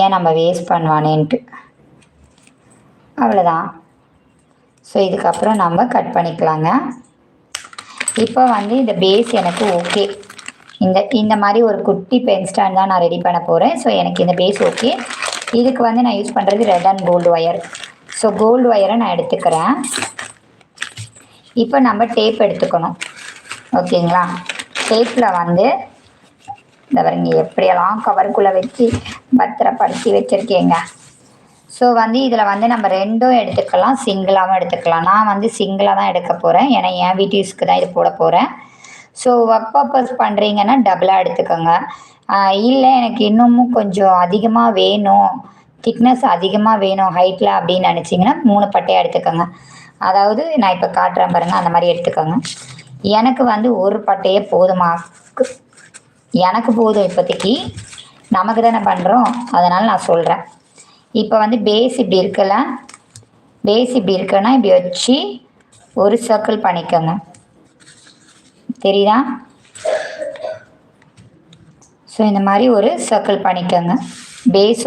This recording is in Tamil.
ஏன் நம்ம வேஸ்ட் பண்ணுவானேன்ட்டு. அவ்வளோதான். ஸோ இதுக்கப்புறம் நம்ம கட் பண்ணிக்கலாங்க. இப்போ வந்து இந்த பேஸ் எனக்கு ஓகே. இந்த மாதிரி ஒரு குட்டி பென் ஸ்டாண்ட் தான் நான் ரெடி பண்ண போகிறேன். ஸோ எனக்கு இந்த பேஸ் ஓகே. இதுக்கு வந்து நான் யூஸ் பண்ணுறது red and gold wire. So gold ஒயரை நான் எடுத்துக்கிறேன். இப்போ நம்ம டேப் எடுத்துக்கணும். ஓகேங்களா? டேப்பில் வந்து இந்த பாருங்க எப்படியெல்லாம் கவருக்குள்ளே வச்சு பத்திரப்படுத்தி வச்சுருக்கேங்க. ஸோ வந்து இதில் வந்து நம்ம ரெண்டும் எடுத்துக்கலாம், சிங்கிளாகவும் எடுத்துக்கலாம். நான் வந்து சிங்கிளாக தான் எடுக்க போகிறேன். ஏன்னா என் வீட்டு யூஸ்க்கு தான் இது போட போகிறேன். ஸோ ஒர்க் பர்பஸ் பண்ணுறீங்கன்னா டபுளாக எடுத்துக்கோங்க. இல்லை எனக்கு இன்னமும் கொஞ்சம் அதிகமாக வேணும், திக்னஸ் அதிகமாக வேணும் ஹைட்டில் அப்படின்னு நினச்சிங்கன்னா 3 பட்டையாக எடுத்துக்கோங்க. அதாவது நான் இப்போ காட்டுறேன் பாருங்கள், அந்த மாதிரி எடுத்துக்கோங்க. எனக்கு வந்து ஒரு பட்டையே போதுமா, எனக்கு போதும் இப்போதைக்கு, நமக்கு தானே பண்ணுறோம், அதனால் நான் சொல்கிறேன். இப்போ வந்து பேஸ் இப்படி இருக்குல்ல, பேஸ் இப்படி இருக்குன்னா இப்படி வச்சு ஒரு சர்க்கிள் பண்ணிக்கோங்க. தெரியுதா? ஸோ இந்த மாதிரி ஒரு சர்க்கிள் பண்ணிக்கோங்க. பேஸ்